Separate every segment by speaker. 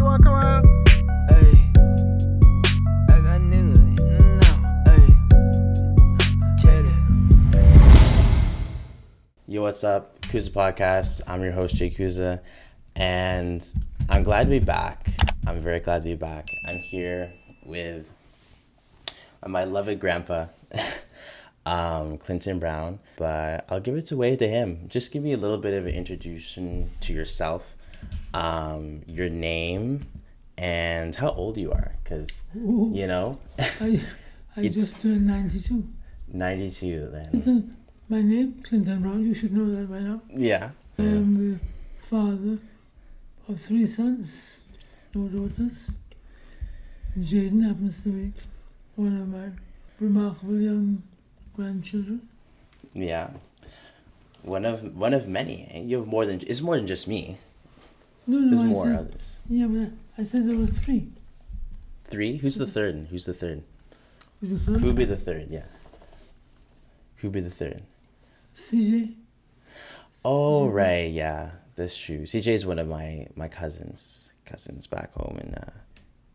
Speaker 1: on.
Speaker 2: Hey, I got nigga, no, hey, tell it.
Speaker 3: Yo, what's up? Kuza Podcast. I'm your host, Jay Kuza, and I'm glad to be back. I'm very glad to be back. I'm here with my loved grandpa, Clinton Brown, but I'll give it away to him. Just give me a little bit of an introduction to yourself, your name, and how old you are, because, you know.
Speaker 1: I just turned 92.
Speaker 3: 92 then.
Speaker 1: Clinton, my name, Clinton Brown, you should know that by now.
Speaker 3: Yeah.
Speaker 1: I am the father of 3 sons, no daughters. Jaden happens to be one of my remarkable young grandchildren.
Speaker 3: Yeah. One of many. You have more than, it's more than just me.
Speaker 1: No,
Speaker 3: There's
Speaker 1: I
Speaker 3: more
Speaker 1: said,
Speaker 3: others.
Speaker 1: Yeah, but I said there were 3.
Speaker 3: 3? Who's the third?
Speaker 1: Who's the third?
Speaker 3: Who'd be the third? Yeah. Who'd be the third?
Speaker 1: CJ.
Speaker 3: Oh, right. Yeah, that's true. CJ is one of my cousins back home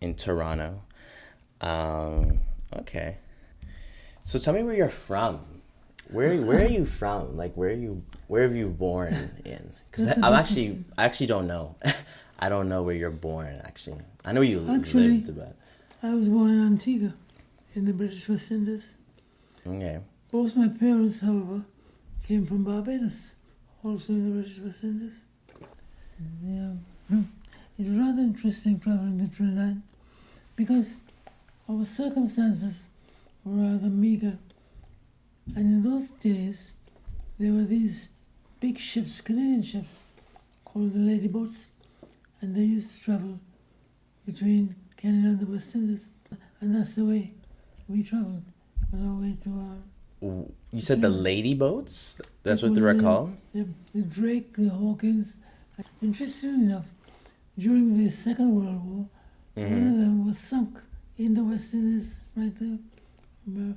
Speaker 3: in Toronto. Okay. So tell me where you're from. Where are you from? Like, where have you born in? Because I actually don't know. I don't know where you're born, actually. I know you lived, but...
Speaker 1: I was born in Antigua, in the British West Indies.
Speaker 3: Okay.
Speaker 1: Both my parents, however, came from Barbados, also in the British West Indies. Yeah. It was rather interesting traveling to Trinidad because our circumstances were rather meager. And in those days, there were these big ships, Canadian ships, called the lady boats, and they used to travel between Canada and the West Indies. And that's the way we traveled on our way to
Speaker 3: You said the lady boats? That's what they were called?
Speaker 1: The Drake, the Hawkins. Interestingly enough, during the Second World War, one of them was sunk in the West Indies right there.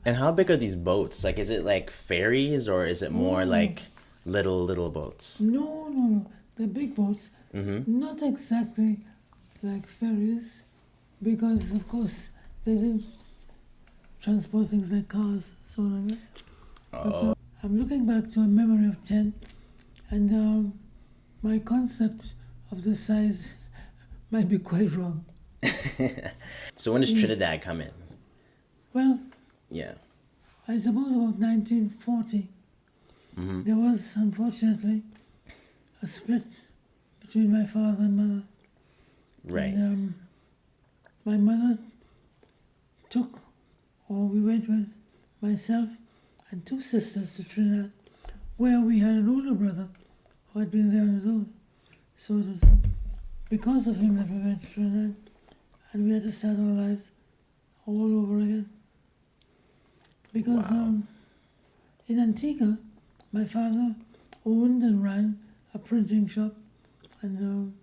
Speaker 3: And how big are these boats? Like, is it like ferries or is it more like little boats?
Speaker 1: No. They're big boats. Not exactly like ferries, because of course they didn't transport things like cars, so like that. But I'm looking back to a memory of 10, and my concept of the size might be quite wrong.
Speaker 3: So when does Trinidad come in?
Speaker 1: Well,
Speaker 3: Yeah.
Speaker 1: I suppose about 1940. There was, unfortunately, a split between my father and mother.
Speaker 3: Right.
Speaker 1: And, my mother we went with myself and 2 sisters to Trinidad, where we had an older brother who had been there on his own. So it was because of him that we went to Trinidad, and we had to start our lives all over again. Because in Antigua, my father owned and ran a printing shop, and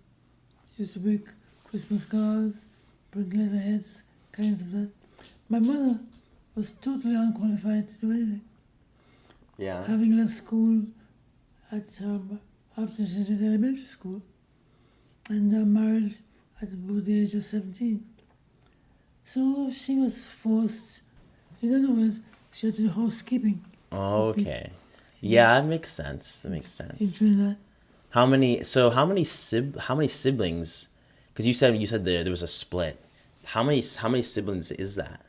Speaker 1: used to make Christmas cards, print letterheads, kinds of that. My mother was totally unqualified to do anything.
Speaker 3: Yeah.
Speaker 1: Having left school after she did elementary school, and married at about the age of 17. So she was forced, in other words, she had to do housekeeping.
Speaker 3: Okay. Yeah, that makes sense.
Speaker 1: In Trinidad.
Speaker 3: How many siblings? Because you said there was a split. How many siblings is that?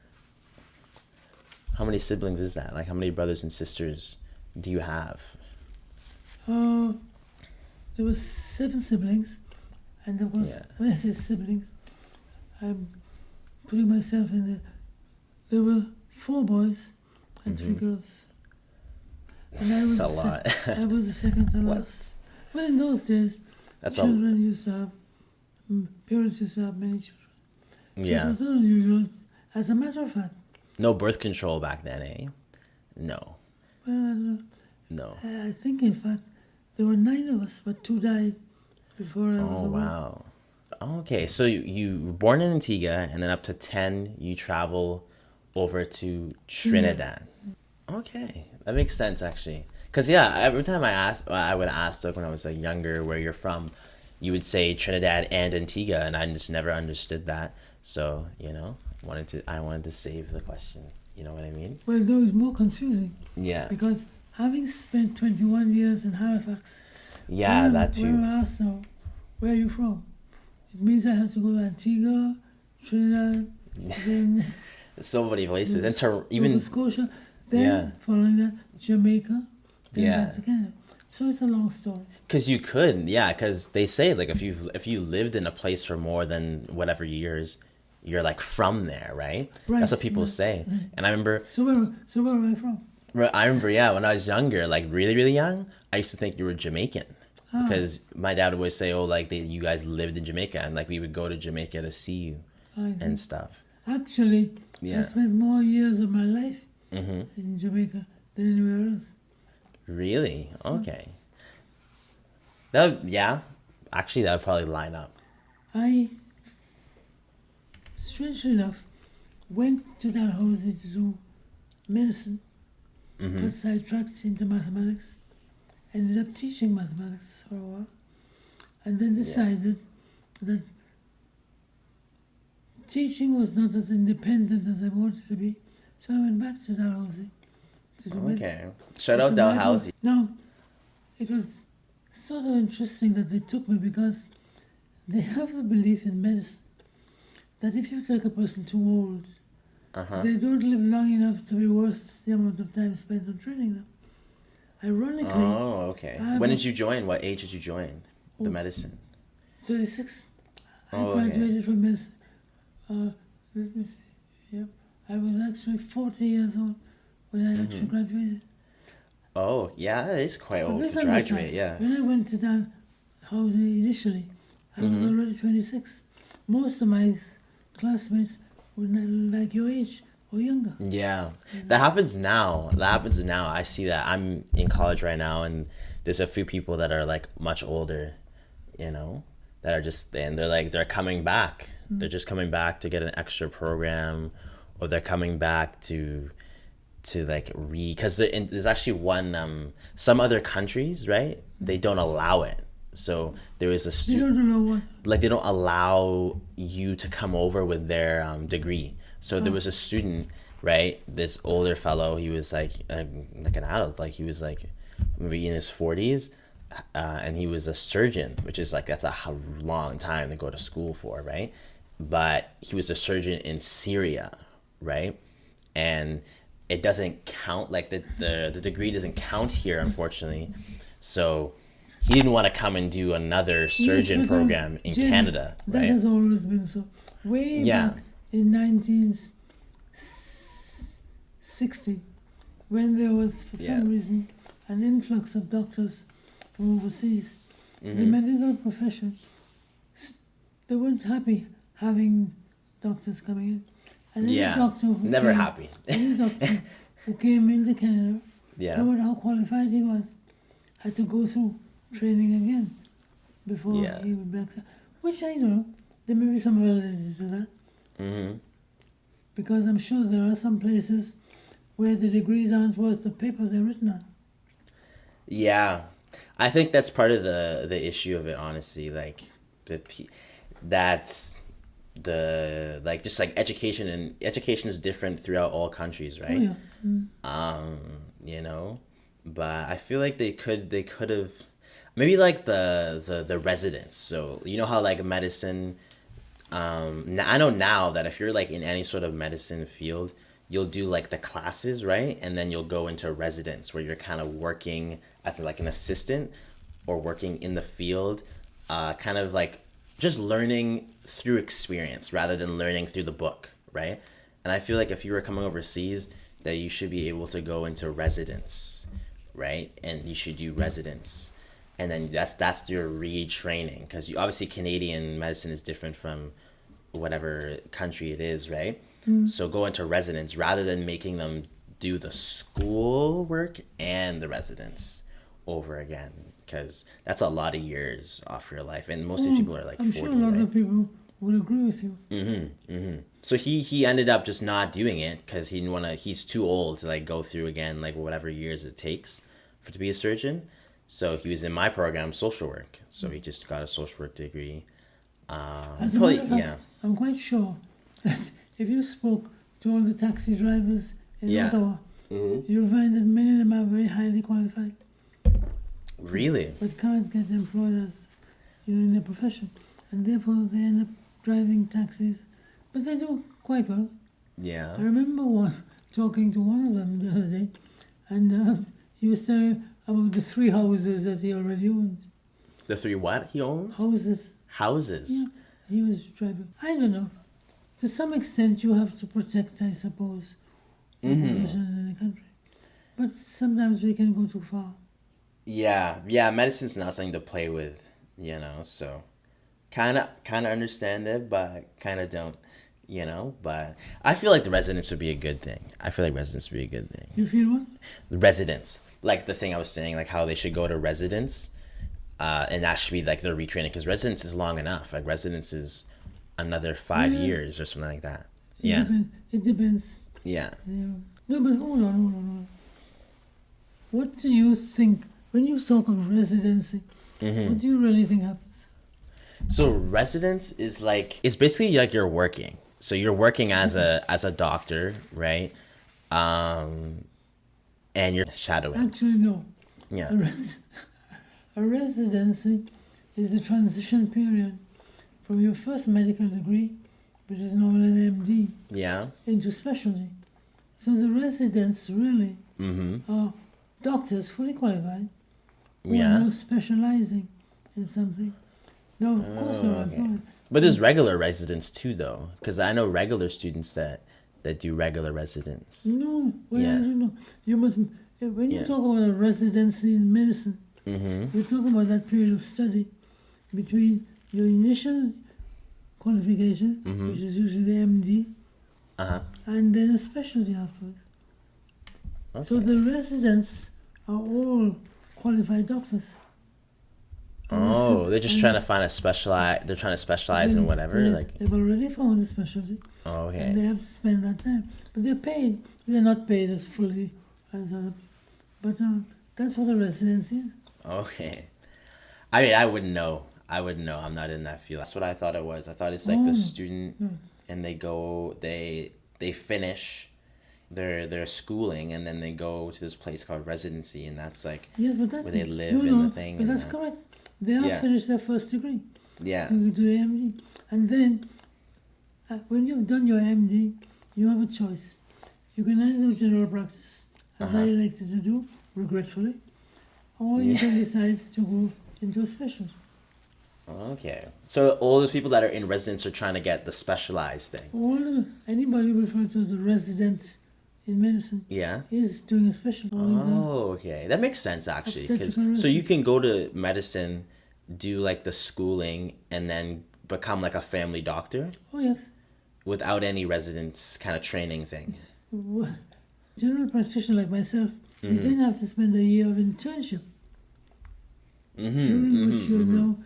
Speaker 3: Like, how many brothers and sisters do you have?
Speaker 1: There were 7 siblings, and of course, when I say siblings, I'm putting myself in there. There were 4 boys and 3 girls. And I was
Speaker 3: That's a lot.
Speaker 1: I was the second to last. Well, in those days, parents used to have many children. So it was not unusual. As a matter of fact.
Speaker 3: No birth control back then, eh? No.
Speaker 1: Well, I don't know.
Speaker 3: No.
Speaker 1: I think, in fact, there were 9 of us, but 2 died before I was born.
Speaker 3: Wow. Okay, so you were born in Antigua, and then up to 10, you travel over to Trinidad. Okay, that makes sense, actually. Because, every time I would ask, like, when I was younger, where you're from, you would say Trinidad and Antigua, and I just never understood that. So I wanted to save the question. You know what I mean?
Speaker 1: Well, no, it's more confusing.
Speaker 3: Yeah.
Speaker 1: Because having spent 21 years in Halifax,
Speaker 3: Yeah, that too.
Speaker 1: when I asked now, where are you from? It means I have to go to Antigua, Trinidad, then
Speaker 3: So many places, and
Speaker 1: Nova
Speaker 3: even
Speaker 1: Scotia, then following that, Jamaica, then back to Canada. So it's a long story.
Speaker 3: because you could, because they say like if you lived in a place for more than whatever years, you're like from there, right? That's what people say.
Speaker 1: Right.
Speaker 3: And I remember.
Speaker 1: So where am I from?
Speaker 3: I remember, when I was younger, like really, really young, I used to think you were Jamaican. Because my dad would always say, oh, like you guys lived in Jamaica, and like we would go to Jamaica to see you and stuff.
Speaker 1: Actually, I spent more years of my life in Jamaica than anywhere else.
Speaker 3: Really? Okay. Actually, that would probably line up.
Speaker 1: I, strangely enough, went to Dalhousie to do medicine, got sidetracked into mathematics, ended up teaching mathematics for a while, and then decided that teaching was not as independent as I wanted to be, so I went back to Dalhousie to do medicine.
Speaker 3: Shout out Dalhousie.
Speaker 1: No, it was sort of interesting that they took me because they have the belief in medicine that if you take a person too old, they don't live long enough to be worth the amount of time spent on training them. Ironically.
Speaker 3: Oh, okay. When did you join? What age did you join the medicine?
Speaker 1: 36. I graduated from medicine. Let me see. Yep. I was actually 40 years old when I actually graduated.
Speaker 3: Oh, yeah, that is quite old to
Speaker 1: But
Speaker 3: graduate, yeah.
Speaker 1: When I went to Dalhousie initially, I was already 26. Most of my classmates were like your age or younger.
Speaker 3: Yeah, that happens now. I see that. I'm in college right now, and there's a few people that are like much older, that are and they're coming back. They're just coming back to get an extra program, or they're coming back to like because there's actually one some other countries, right? They don't allow it. So there is a student.
Speaker 1: You don't know what?
Speaker 3: Like they don't allow you to come over with their degree. So there was a student, right? This older fellow. He was like an adult. Like he was like maybe in his 40s, and he was a surgeon, which is like that's a long time to go to school for, right? But he was a surgeon in Syria, right? And it doesn't count. Like the degree doesn't count here, unfortunately. So he didn't want to come and do another surgeon program in Canada, right?
Speaker 1: That has always been so. Way back in 1960, when there was, for some reason, an influx of doctors from overseas, the medical profession, they weren't happy having doctors coming in. And any doctor who
Speaker 3: never happy.
Speaker 1: Any doctor who came into Canada,
Speaker 3: no
Speaker 1: matter how qualified he was, had to go through training again before he would back. Which I don't know. There may be some validity to that. Because I'm sure there are some places where the degrees aren't worth the paper they're written on.
Speaker 3: Yeah, I think that's part of the issue of it. Honestly, like that's the just like education, and education is different throughout all countries, right?
Speaker 1: Oh, yeah.
Speaker 3: But I feel like they could have maybe like the residents. So you know how like medicine. I know now that if you're like in any sort of medicine field, you'll do like the classes, right? And then you'll go into residence where you're kind of working as like an assistant or working in the field, kind of like just learning through experience rather than learning through the book, right? And I feel like if you were coming overseas, that you should be able to go into residence, right? And you should do residence. And then that's your retraining, because obviously Canadian medicine is different from whatever country it is, right? So go into residence rather than making them do the school work and the residence over again, because that's a lot of years off your life, and most of these people are like 40,
Speaker 1: I'm sure a lot of people would agree with you.
Speaker 3: So he ended up just not doing it because he's too old to like go through again like whatever years it takes to be a surgeon. So he was in my program, social work. So he just got a social work degree.
Speaker 1: As a matter of fact, I'm quite sure that if you spoke to all the taxi drivers in Ottawa, you'll find that many of them are very highly qualified.
Speaker 3: Really?
Speaker 1: But can't get employed as, in their profession. And therefore they end up driving taxis. But they do quite well.
Speaker 3: Yeah.
Speaker 1: I remember talking to one of them the other day, and he was telling about the 3 houses that he already owned.
Speaker 3: The 3 what he owns?
Speaker 1: Houses.
Speaker 3: Yeah,
Speaker 1: he was driving. I don't know. To some extent, you have to protect, I suppose, your position in the country. But sometimes we can go too far.
Speaker 3: Yeah. Medicine's not something to play with, so kind of understand it, but kind of don't, But I feel like the residence would be a good thing.
Speaker 1: You feel what?
Speaker 3: The residence. Like the thing I was saying, like how they should go to residence, and that should be like their retraining, because residence is long enough. Like residence is another 5 years or something like that.
Speaker 1: It depends.
Speaker 3: Yeah.
Speaker 1: No, but hold on. What do you think, when you talk of residency, what do you really think happens?
Speaker 3: So residence is like, it's basically like you're working. So you're working as a doctor, right? And you're shadowing.
Speaker 1: Actually, no.
Speaker 3: Yeah.
Speaker 1: A residency is the transition period from your first medical degree, which is normally an MD, into specialty. So the residents really are doctors fully qualified who are now specializing in something. No, of course they're employed.
Speaker 3: But there's regular residents too, though, because I know regular students that do regular residence.
Speaker 1: No, I don't know. You must, when you talk about a residency in medicine, you're talking about that period of study between your initial qualification, which is usually the MD, and then a specialty afterwards. Okay. So the residents are all qualified doctors.
Speaker 3: They're just trying to find they're trying to specialize in whatever.
Speaker 1: They've already found a specialty.
Speaker 3: Oh, okay.
Speaker 1: And they have to spend that time. But they're paid. They're not paid as fully as other people. But that's what a residency is.
Speaker 3: Okay. I mean, I wouldn't know. I'm not in that field. That's what I thought it was. I thought it's like the student, and they finish their schooling, and then they go to this place called residency, and that's like where they live in the thing.
Speaker 1: But that's correct. They have finished their first degree.
Speaker 3: Yeah.
Speaker 1: You do the MD. And then, when you've done your MD, you have a choice. You can either do general practice, as I elected to do, regretfully, or you can decide to go into a specialty.
Speaker 3: Okay. So all those people that are in residence are trying to get the specialized thing.
Speaker 1: Anybody referred to as a resident in medicine is doing a specialty.
Speaker 3: Oh, okay. That makes sense, actually. So you can go to medicine, do like the schooling, and then become like a family doctor?
Speaker 1: Oh, yes.
Speaker 3: Without any residence kind of training thing?
Speaker 1: General practitioner like myself, you then have to spend a year of internship. During which you're now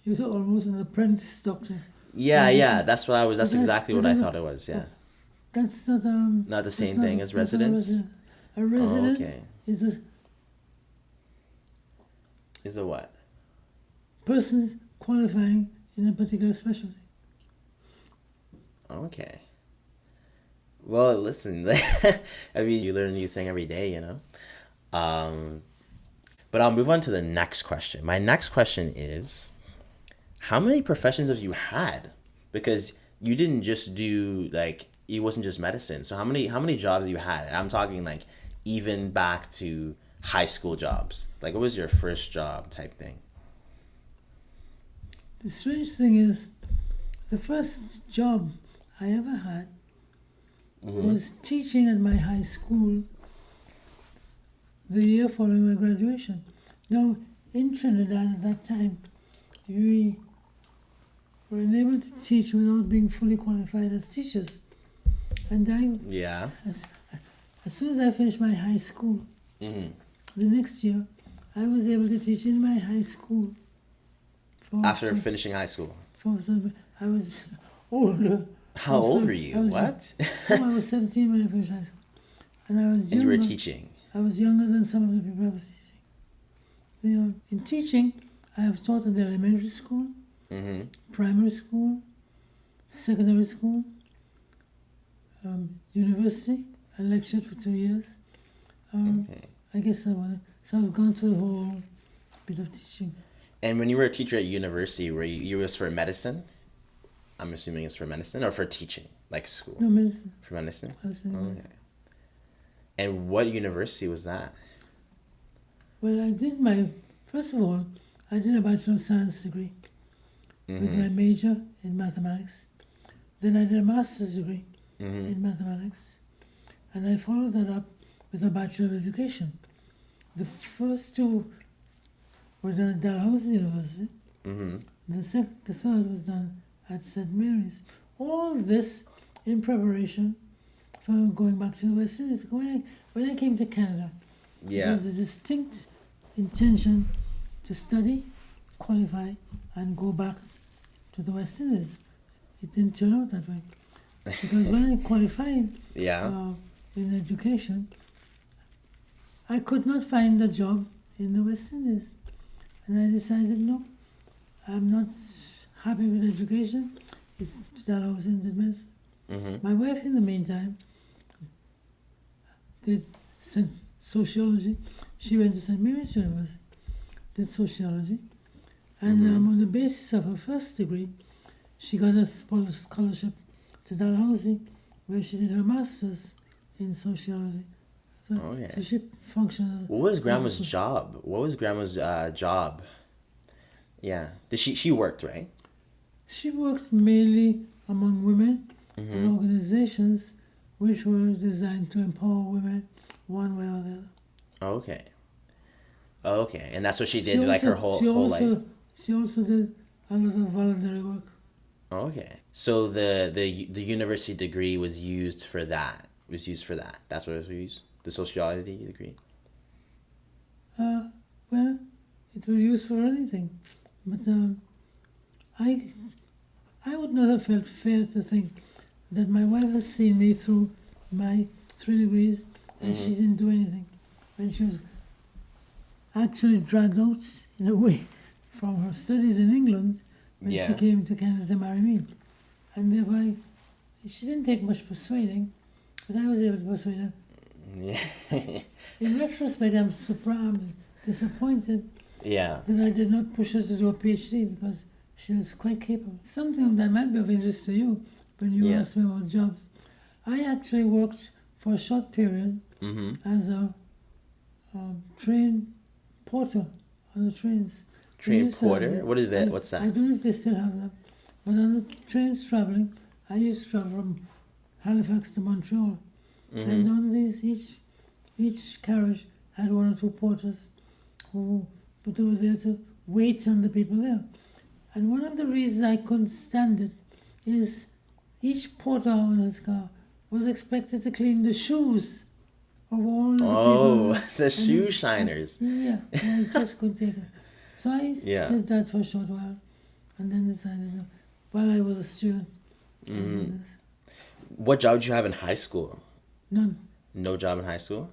Speaker 1: you're almost an apprentice doctor.
Speaker 3: Yeah. That's exactly what I thought it was. Yeah.
Speaker 1: That's not
Speaker 3: the same thing as residence.
Speaker 1: A resident
Speaker 3: is a what?
Speaker 1: Person qualifying in a particular specialty.
Speaker 3: Okay. Well, listen. I mean, you learn a new thing every day, But I'll move on to the next question. My next question is, how many professions have you had? Because you didn't just do it wasn't just medicine. So how many jobs have you had? I'm talking even back to high school jobs. What was your first job type thing?
Speaker 1: The strange thing is, the first job I ever had was teaching at my high school the year following my graduation. Now, in Trinidad at that time, we were unable to teach without being fully qualified as teachers. And as soon as I finished my high school, the next year, I was able to teach in my high school.
Speaker 3: After finishing high school?
Speaker 1: I was older.
Speaker 3: How old were you?
Speaker 1: I was 17 when I finished high school. And I was younger.
Speaker 3: And you were teaching?
Speaker 1: I was younger than some of the people I was teaching. in teaching, I have taught in the elementary school, primary school, secondary school, university. I lectured for 2 years. I guess so I've gone through the whole bit of teaching.
Speaker 3: And when you were a teacher at university, were you was for medicine? I'm assuming it's for medicine or for teaching, like school?
Speaker 1: No, medicine.
Speaker 3: For medicine?
Speaker 1: I was in medicine.
Speaker 3: And what university was that?
Speaker 1: Well, first of all, I did a Bachelor of Science degree with my major in mathematics. Then I did a master's degree in mathematics. And I followed that up with a Bachelor of Education. The first two were done at Dalhousie University. The third was done at St. Mary's. All this in preparation for going back to the West Indies. When I came to Canada, there was a distinct intention to study, qualify, and go back to the West Indies. It didn't turn out that way. Because when I qualified in education, I could not find a job in the West Indies. And I decided, no, I'm not happy with education. It's that I was in the medicine. My wife, in the meantime, did sociology. She went to St. Mary's University, did sociology. And on the basis of her first degree, she got a scholarship to Dalhousie, where she did her master's in sociology. So she functioned.
Speaker 3: What was Grandma's job? What was Grandma's job? Yeah, she worked, right?
Speaker 1: She worked mainly among women in organizations which were designed to empower women one way or the other.
Speaker 3: Okay, and that's what she did her whole life.
Speaker 1: She also did a lot of voluntary work.
Speaker 3: Okay, so the university degree was used for that. That's what it was used. The sociology degree.
Speaker 1: Well, it was used for anything, but I would not have felt fair to think that my wife has seen me through my 3 degrees and she didn't do anything, and she was actually dragged out in a way from her studies in England when she came to Canada to marry me, and thereby she didn't take much persuading, but I was able to persuade her. In retrospect, I'm disappointed that I did not push her to do a PhD, because she was quite capable. Something that might be of interest to you when you ask me about jobs. I actually worked for a short period as a train porter on the trains.
Speaker 3: Train porter? What is that? What's that?
Speaker 1: I don't know if they still have them, but on the trains traveling, I used to travel from Halifax to Montreal. And on these, each carriage had 1 or 2 porters but they were there to wait on the people there. And one of the reasons I couldn't stand it is each porter on his car was expected to clean the shoes of all the people.
Speaker 3: The shoe shiners.
Speaker 1: And I just couldn't take it. So I did that for a short while, and then decided, while I was a student.
Speaker 3: What job did you have in high school?
Speaker 1: None.
Speaker 3: No job in high school?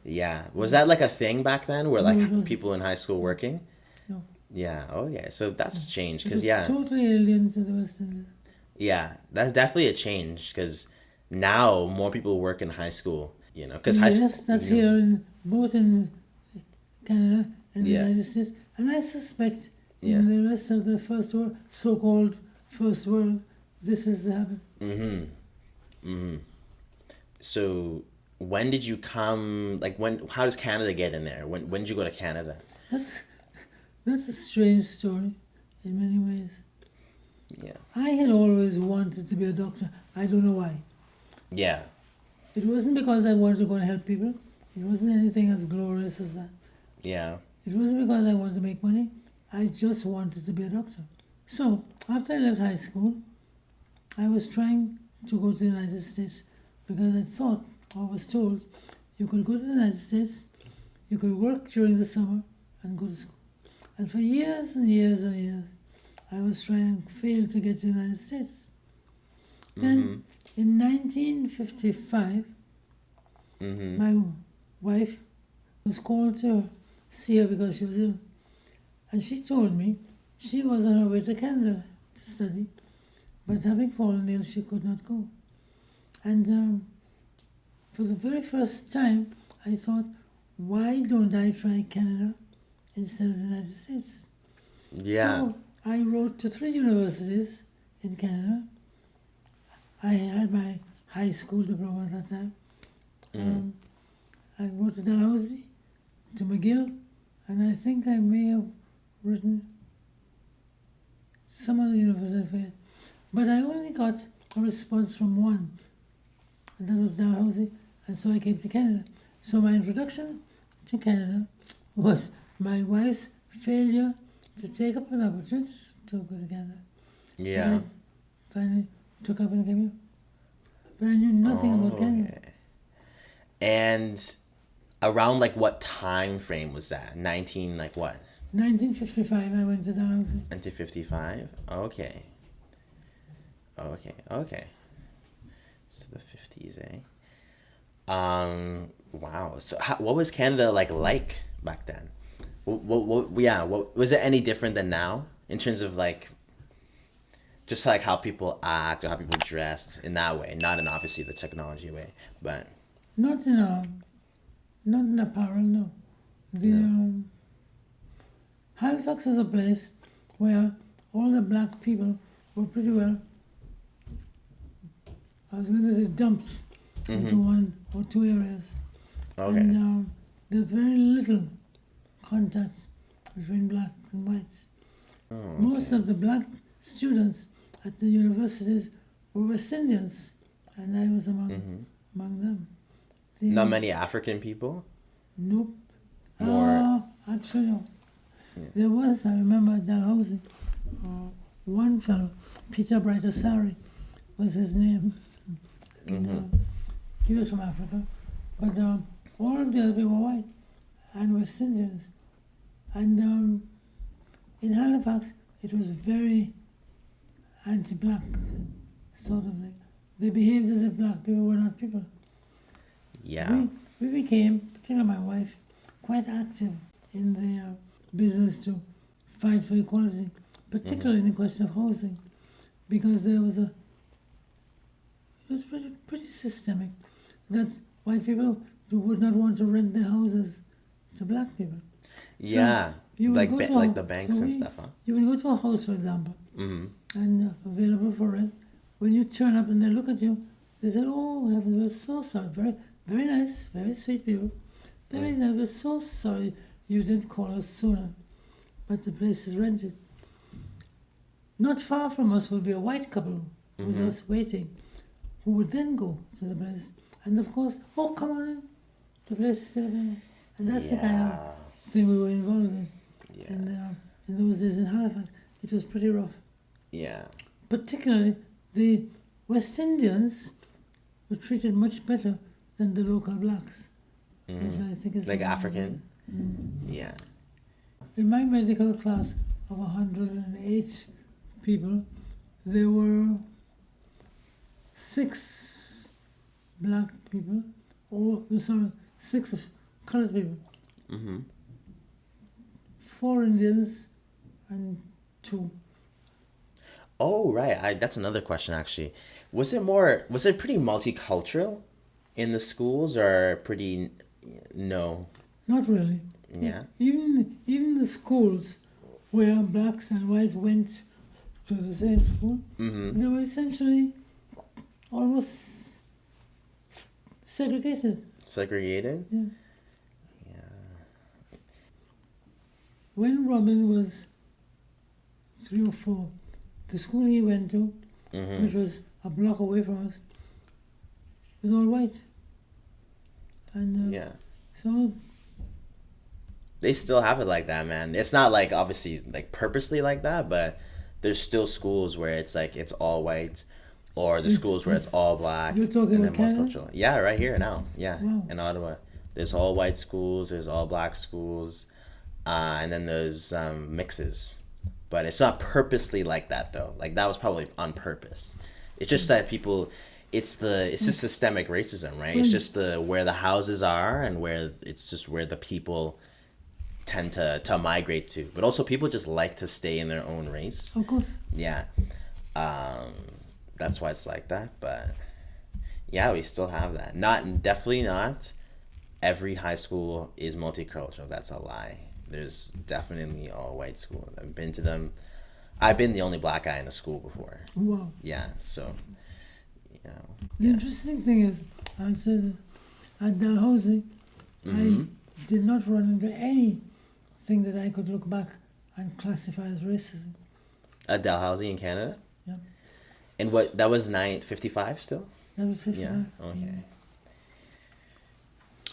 Speaker 3: Yeah. Was that like a thing back then, where like people in high school working?
Speaker 1: No.
Speaker 3: Yeah. Okay. So that's changed, because
Speaker 1: totally alien to the West Indies.
Speaker 3: Yeah, that's definitely a change, because now more people work in high school. Because
Speaker 1: high school. Yes, that's here both in Canada and the United States, and I suspect in the rest of the first world, so-called first world, this is the habit.
Speaker 3: So when did you come? How does Canada get in there? When did you go to Canada?
Speaker 1: That's a strange story in many ways.
Speaker 3: Yeah.
Speaker 1: I had always wanted to be a doctor. I don't know why.
Speaker 3: Yeah.
Speaker 1: It wasn't because I wanted to go and help people. It wasn't anything as glorious as that.
Speaker 3: Yeah.
Speaker 1: It wasn't because I wanted to make money. I just wanted to be a doctor. So, after I left high school, I was trying to go to the United States, because I thought, or was told, you could go to the United States, you could work during the summer and go to school. And for years and years and years, I was trying, failed to get to the United States. Then, in 1955, my wife was called to see her because she was ill. And she told me she was on her way to Canada to study, but having fallen ill, she could not go. And for the very first time, I thought, why don't I try Canada instead of the United States?
Speaker 3: Yeah.
Speaker 1: So I wrote to 3 universities in Canada. I had my high school diploma at that time. I wrote to Dalhousie, to McGill, and I think I may have written some other university. But I only got a response from one, and that was Dalhousie, and so I came to Canada. So my introduction to Canada was my wife's failure to take up an opportunity to go to Canada.
Speaker 3: Yeah.
Speaker 1: And I finally took up and came here. But I knew nothing about Canada.
Speaker 3: And around like what time frame was that? 19 like what?
Speaker 1: 1955, I went to Dalhousie.
Speaker 3: 1955? Okay. So the 50s, eh? Wow. So what was Canada like back then? What was it any different than now in terms of like just like how people act or how people dressed in that way, not in obviously the technology way, but
Speaker 1: Not in apparel, no. Halifax was a place where all the black people were pretty well, I was going to say dumped into 1 or 2 areas.
Speaker 3: okay.
Speaker 1: And there's very little contact between blacks and whites. Most of the black students at the universities were West Indians, and I was among them.
Speaker 3: Not many African people?
Speaker 1: Nope.
Speaker 3: More.
Speaker 1: Actually, no. There was, I remember at Dalhousie, one fellow, Peter Brightasari was his name. And, he was from Africa. But all of the other people were white and West Indians. And in Halifax, it was very anti-black sort of thing. They behaved as if black people were not people.
Speaker 3: Yeah.
Speaker 1: We became, particularly my wife, quite active in the business to fight for equality, particularly in the question of housing, because it was pretty systemic that white people would not want to rent their houses to black people.
Speaker 3: Yeah.
Speaker 1: You would
Speaker 3: Like
Speaker 1: go to
Speaker 3: like the banks and stuff, huh?
Speaker 1: You would go to a house, for example, and available for rent. When you turn up and they look at you, they say, "Oh, heavens, we're so sorry. Very, very nice, very sweet people. Very nice. We're so sorry you didn't call us sooner, but the place is rented." Not far from us will be a white couple with us waiting, who would then go to the place, and of course, "Oh, come on in. The place is still available." And that's the kind of thing we were involved in. And in those days in Halifax, it was pretty rough.
Speaker 3: Yeah.
Speaker 1: Particularly, the West Indians were treated much better than the local blacks, which I think is
Speaker 3: Like African? Yeah.
Speaker 1: In my medical class of 108 people, there were 6 black people, 6 colored people. 4 Indians and 2.
Speaker 3: Oh, right. That's another question, actually. Was it pretty multicultural in the schools or pretty, no?
Speaker 1: Not really.
Speaker 3: Yeah.
Speaker 1: Even the schools where blacks and whites went to the same school, they were essentially almost segregated.
Speaker 3: Segregated?
Speaker 1: Yeah.
Speaker 3: Yeah.
Speaker 1: When Robin was 3 or 4, the school he went to, which was a block away from us, was all white. And so
Speaker 3: they still have it like that, man. It's not like obviously like purposely like that, but there's still schools where it's like it's all white, or the schools where it's all black.
Speaker 1: You're talking about Canada?
Speaker 3: multicultural. Yeah, right here now. Yeah,
Speaker 1: Wow.
Speaker 3: in Ottawa, there's all white schools, there's all black schools, and then there's mixes. But it's not purposely like that though. Like that was probably on purpose. It's just that people. It's just systemic racism, right? It's just where the houses are and where it's just where the people tend to migrate to. But also people just like to stay in their own race.
Speaker 1: Of course.
Speaker 3: Yeah. That's why it's like that. But yeah, we still have that. Definitely not every high school is multicultural. That's a lie. There's definitely all white schools. I've been to them. I've been the only black guy in the school before.
Speaker 1: Wow.
Speaker 3: Yeah, so, you know.
Speaker 1: The interesting thing is, I'll say that at Dalhousie, I did not run into anything that I could look back and classify as racism.
Speaker 3: At Dalhousie in Canada?
Speaker 1: Yeah.
Speaker 3: And what, that was 955 still?
Speaker 1: That was 55.
Speaker 3: Yeah, okay.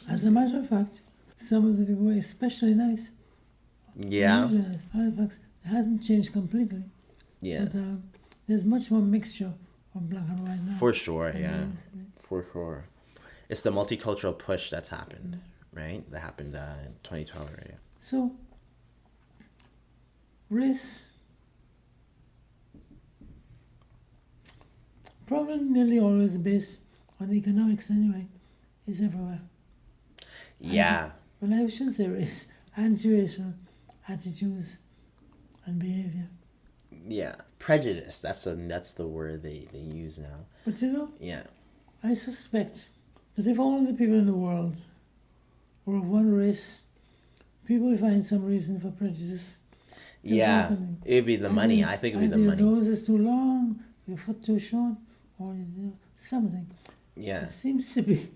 Speaker 1: As a matter of fact, some of the people were especially nice.
Speaker 3: Yeah.
Speaker 1: Usually nice. Halifax, it hasn't changed completely.
Speaker 3: Yeah.
Speaker 1: But there's much more mixture of black and white now.
Speaker 3: For sure,
Speaker 1: than
Speaker 3: yeah.
Speaker 1: there was.
Speaker 3: For sure. It's the multicultural push that's happened, right? That happened in 2012, right?
Speaker 1: So, race, probably nearly always based on economics anyway, is everywhere.
Speaker 3: Yeah.
Speaker 1: Well, I shouldn't say race, anti-racial attitudes and behavior.
Speaker 3: Yeah. Prejudice. That's the word they use now.
Speaker 1: But you know,
Speaker 3: Yeah.
Speaker 1: I suspect that if all the people in the world were of one race, people would find some reason for prejudice.
Speaker 3: Yeah.
Speaker 1: Something.
Speaker 3: It'd be the money. I think it'd be the money.
Speaker 1: Your nose is too long, your foot too short, or something.
Speaker 3: Yeah.
Speaker 1: It seems to be,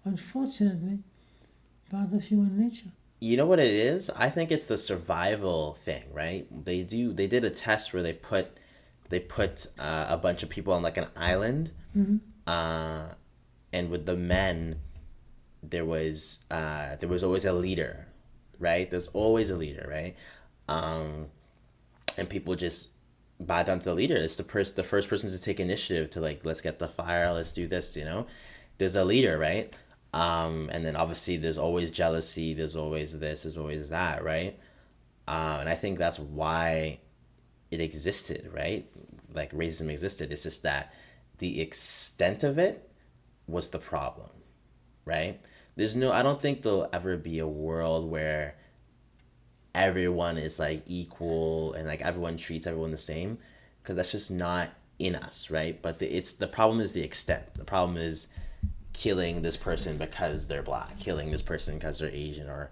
Speaker 1: unfortunately, part of human nature.
Speaker 3: You know what it is? I think it's the survival thing, right? They did a test where they put a bunch of people on like an island, and with the men, there was always a leader, right? There's always a leader, right? And people just bow down to the leader. It's the first person to take initiative to like, let's get the fire, let's do this, you know? There's a leader, right? And then obviously there's always jealousy, there's always this, there's always that, right? And I think that's why it existed, right? Like racism existed. It's just that the extent of it was the problem, right? I don't think there'll ever be a world where everyone is like equal and like everyone treats everyone the same, because that's just not in us, right? But the problem is the extent. The problem is killing this person because they're black, killing this person because they're Asian, or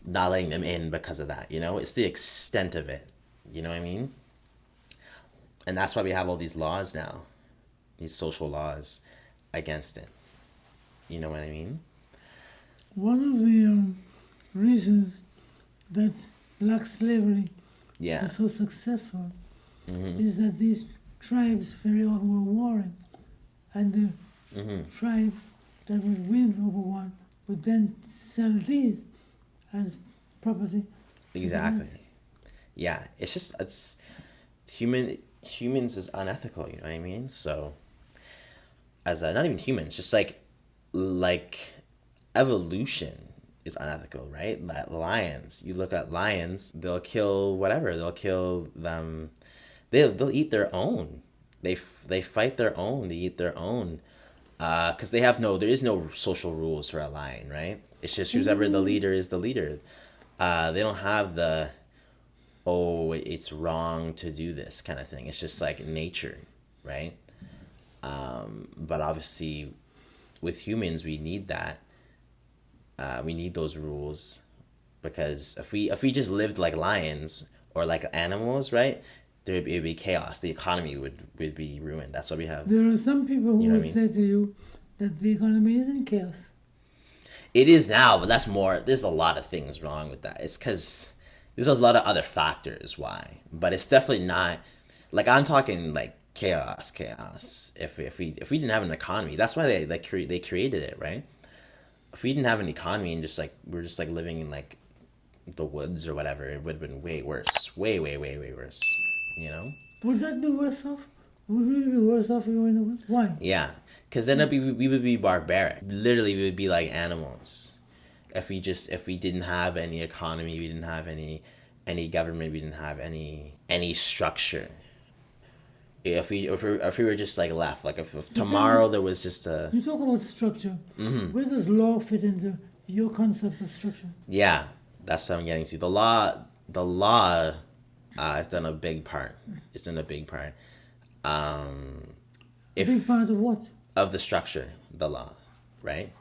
Speaker 3: not letting them in because of that, you know? It's the extent of it, you know what I mean? And that's why we have all these laws now, these social laws against it. You know what I mean?
Speaker 1: One of the reasons that black slavery
Speaker 3: Yeah.
Speaker 1: was so successful is that these tribes very often were warring, and the tribe that would win over one would then sell these as property.
Speaker 3: Exactly. Yeah. It's humans is unethical, you know what I mean? So as not even humans, just like evolution is unethical, right? Lions, you look at lions, they'll kill whatever, they'll kill them, they'll eat their own, they fight their own, they eat their own, because there is no social rules for a lion, right? It's just whoever the leader is the leader. They don't have it's wrong to do this kind of thing. It's just like nature, right? But obviously with humans, we need that. We need those rules, because if we just lived like lions or like animals, right, it'd be chaos. The economy would be ruined. That's why we have.
Speaker 1: There are some people who
Speaker 3: You know
Speaker 1: will
Speaker 3: what I mean?
Speaker 1: say to you that the economy is in chaos.
Speaker 3: It is now, but that's more. There's a lot of things wrong with that. It's because there's a lot of other factors why, but it's definitely not. Like I'm talking like chaos. If we didn't have an economy, that's why they created it, right? If we didn't have an economy and just like we're just like living in like the woods or whatever, it would have been way worse, way worse. You know?
Speaker 1: Would that be worse off? Would we be worse off if we were in the woods? Why?
Speaker 3: Yeah, because then we would be barbaric. Literally, we would be like animals. If we didn't have any economy, we didn't have any government, we didn't have any structure. If we were just like left, like if tomorrow there was just a.
Speaker 1: You talk about structure. Where does law fit into your concept of structure?
Speaker 3: Yeah, That's what I'm getting to. The law has done a big part. It's done a big part.
Speaker 1: A big part of what?
Speaker 3: Of the structure, the law, right?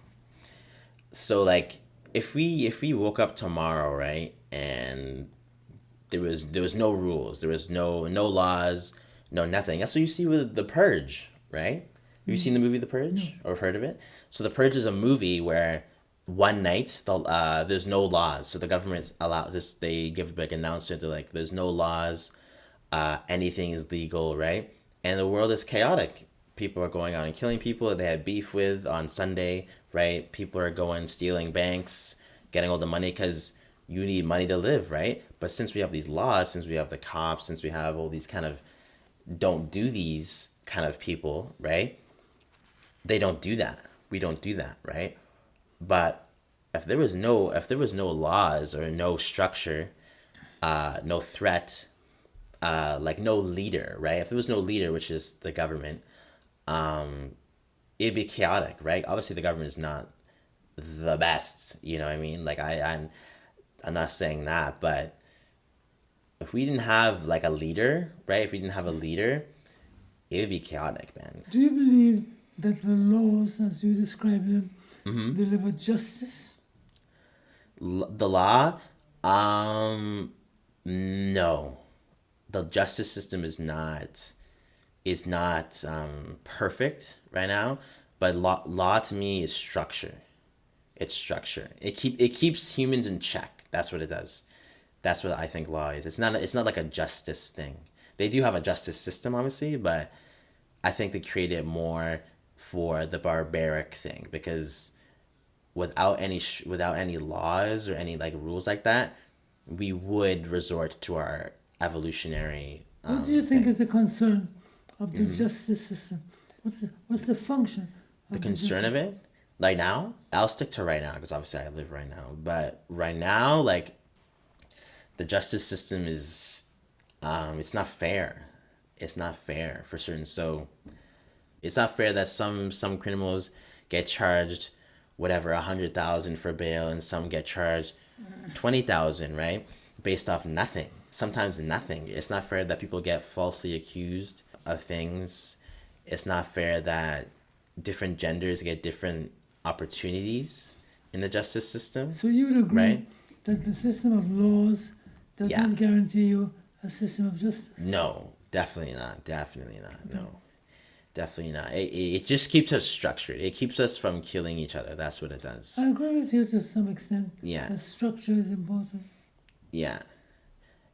Speaker 3: So like if we woke up tomorrow, right, and there was no rules, there was no laws, no nothing. That's what you see with the Purge, right? Have you seen the movie The Purge or heard of it? So The Purge is a movie where one night there's no laws, so the government allows this. They give a big announcement. They're like, "There's no laws. Anything is legal," right? And the world is chaotic. People are going out and killing people that they had beef with on Sunday, right? People are going stealing banks, getting all the money because you need money to live, right? But since we have these laws, since we have the cops, since we have all these kind of don't do these kind of people, right? They don't do that. We don't do that, right? But if there was no laws or no structure, no threat, like no leader, right? If there was no leader, which is the government, it'd be chaotic, right? Obviously, the government is not the best. You know what I mean? Like I'm not saying that, but if we didn't have like a leader, right? If we didn't have a leader, it would be chaotic, man.
Speaker 1: Do you believe that the laws, as you describe them,
Speaker 3: Mm-hmm.
Speaker 1: deliver justice?
Speaker 3: The law, no, the justice system is not perfect right now, but law to me is structure. It's structure. It keeps humans in check. That's what it does. That's what I think law is. It's not like a justice thing. They do have a justice system, obviously, but I think they created it more for the barbaric thing, because without any laws or any like rules like that, we would resort to our evolutionary.
Speaker 1: What do you think
Speaker 3: thing.
Speaker 1: is the concern of the justice system? What's the function of
Speaker 3: The concern of it? Like now, I'll stick to right now because obviously I live right now. But right now, like the justice system is, it's not fair. It's not fair for certain. So it's not fair that some criminals get charged whatever 100,000 for bail and some get charged 20,000, right? Based off nothing. Sometimes nothing. It's not fair that people get falsely accused of things. It's not fair that different genders get different opportunities in the justice system.
Speaker 1: So you would agree
Speaker 3: Right.
Speaker 1: that the system of laws does
Speaker 3: Yeah.
Speaker 1: not guarantee you a system of justice?
Speaker 3: No, definitely not. Definitely not. No, definitely not. It just keeps us structured. It keeps us from killing each other. That's what it does.
Speaker 1: I agree with you to some extent.
Speaker 3: Yeah.
Speaker 1: That structure is important.
Speaker 3: Yeah.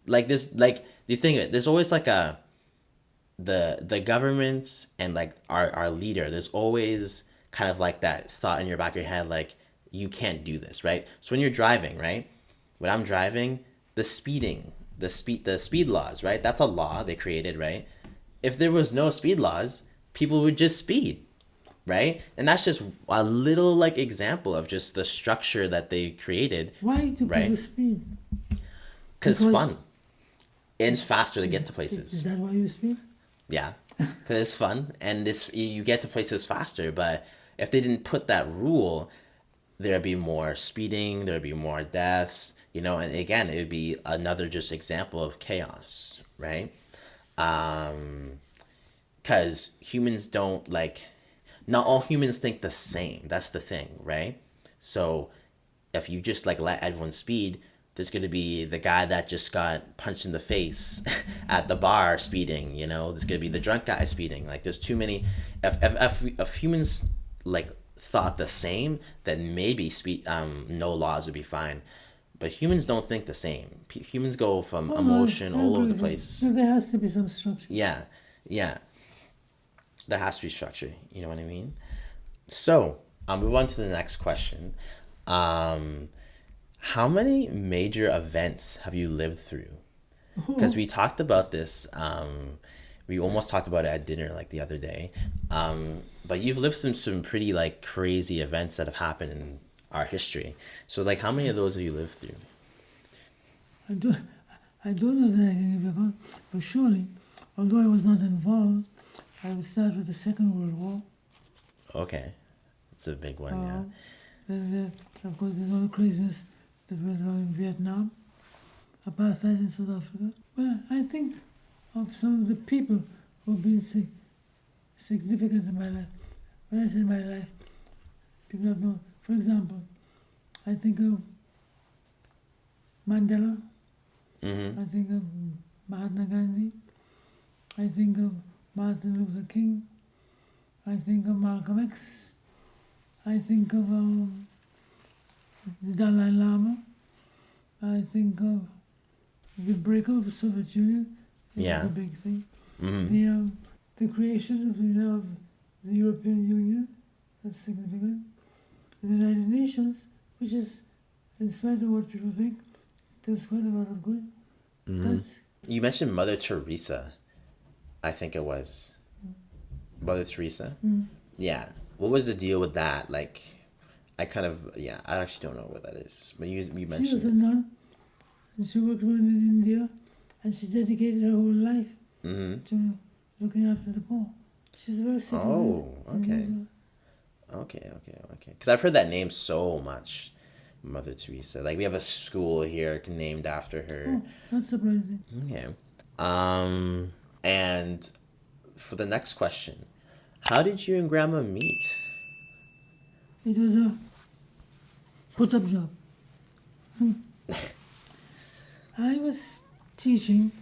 Speaker 3: Like this, like the thing, there's always like the government and like our leader, there's always kind of like that thought in your back of your head, like you can't do this, right? So when you're driving, right? When I'm driving, the speed laws, right? That's a law they created, right? If there was no speed laws, people would just speed, right? And that's just a little like example of just the structure that they created.
Speaker 1: Why do
Speaker 3: Right.
Speaker 1: people speed?
Speaker 3: Because
Speaker 1: Because-
Speaker 3: fun. And it's faster to get to
Speaker 1: Is
Speaker 3: places.
Speaker 1: that why you speed?
Speaker 3: Yeah, because it's fun and you get to places faster. But if they didn't put that rule, there'd be more speeding, there'd be more deaths, and again, it would be another just example of chaos, right? Because humans don't not all humans think the same. That's the thing, right? So if you just let everyone speed, there's going to be the guy that just got punched in the face at the bar speeding, there's going to be the drunk guy speeding. Like there's too many. If humans thought the same, then maybe no laws would be fine. But humans don't think the same. Humans go from emotion
Speaker 1: I
Speaker 3: all over
Speaker 1: agree
Speaker 3: the
Speaker 1: with you.
Speaker 3: place.
Speaker 1: So there has to be some structure.
Speaker 3: Yeah. There has to be structure. You know what I mean? So I'll move on to the next question. How many major events have you lived through? Because we talked about this. We almost talked about it at dinner the other day. But you've lived through some pretty crazy events that have happened in our history. So how many of those have you lived through?
Speaker 1: I don't know that I can give you a count, but surely, although I was not involved, I would start with the Second World War.
Speaker 3: Okay. It's a big one, yeah.
Speaker 1: Then, of course, there's all the craziness that went on in Vietnam, apartheid in South Africa. Well, I think of some of the people who have been significant in my life. When I say my life, people have known. For example, I think of Mandela.
Speaker 3: Mm-hmm.
Speaker 1: I think of Mahatma Gandhi. I think of Martin Luther King. I think of Malcolm X. I think of the Dalai Lama. I think of the breakup of the Soviet Union. It
Speaker 3: Yeah.
Speaker 1: was a big thing.
Speaker 3: Mm-hmm.
Speaker 1: The creation of the European Union, that's significant. The United Nations, which is, in spite of what people think, does quite a lot of good.
Speaker 3: Mm-hmm.
Speaker 1: That's,
Speaker 3: You mentioned Mother Teresa. I think it was Mother Teresa. Yeah. What was the deal with that? Like, I actually don't know what that is. But you
Speaker 1: she was
Speaker 3: mentioned
Speaker 1: a
Speaker 3: it.
Speaker 1: nun, and she worked around in India, and she dedicated her whole life
Speaker 3: Mm-hmm.
Speaker 1: to looking after the poor. She's very sick.
Speaker 3: Oh, okay. Okay. Because I've heard that name so much, Mother Teresa. Like we have a school here named after her.
Speaker 1: Oh, not surprising.
Speaker 3: Okay. And for the next question, how did you and Grandma meet?
Speaker 1: It was a put-up job. I was teaching,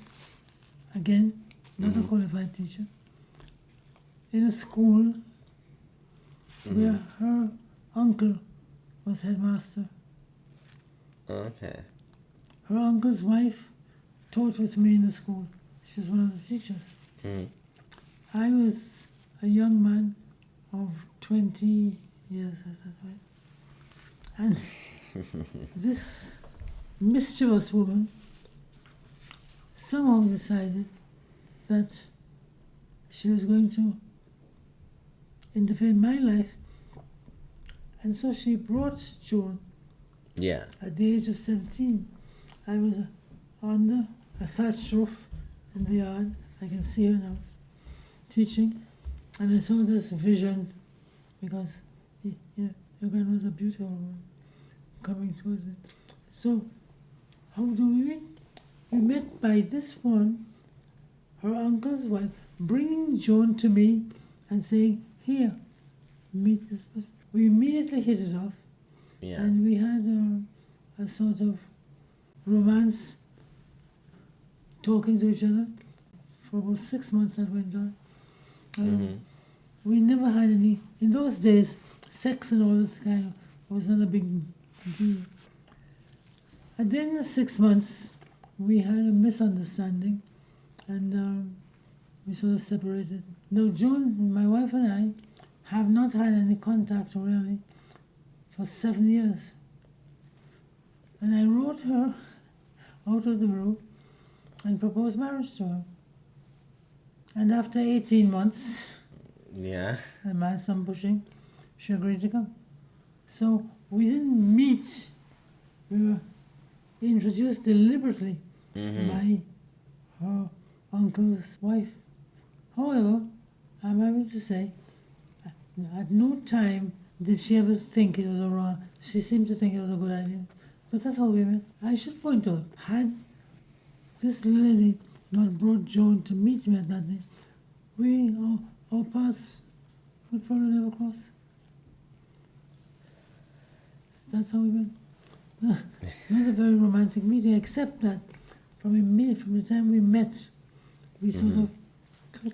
Speaker 1: again, not a qualified teacher, in a school where her uncle was headmaster.
Speaker 3: Okay.
Speaker 1: Her uncle's wife taught with me in the school. She was one of the teachers.
Speaker 3: Mm.
Speaker 1: I was a young man of 20 years at that point. And this mischievous woman somehow decided that she was going to interfere in my life. And so she brought Joan
Speaker 3: Yeah.
Speaker 1: at the age of 17. I was under a thatched roof in the yard. I can see her now, teaching. And I saw this vision, because your grandma's a beautiful woman coming towards me. So, how do we meet? We met by this one, her uncle's wife, bringing Joan to me and saying, "Here, meet this person." We immediately hit it off.
Speaker 3: Yeah.
Speaker 1: And we had a sort of romance, talking to each other for about 6 months. That went on. We never had any, in those days, sex and all this kind of was not a big deal. At the end of 6 months, we had a misunderstanding, and we sort of separated. Now, Joan, my wife, and I have not had any contact really for 7 years. And I wrote her out of the blue and proposed marriage to her. And after 18 months,
Speaker 3: Yeah.
Speaker 1: and my son pushing, she agreed to come. So we didn't meet. We were introduced deliberately by her uncle's wife. However, I'm happy to say, at no time did she ever think it was a wrong. She seemed to think it was a good idea. But that's how we met. I should point out, had this lady not brought Joan to meet me at that day, our paths would probably never cross. That's how we met. Not a very romantic meeting, except that from the time we met, we sort of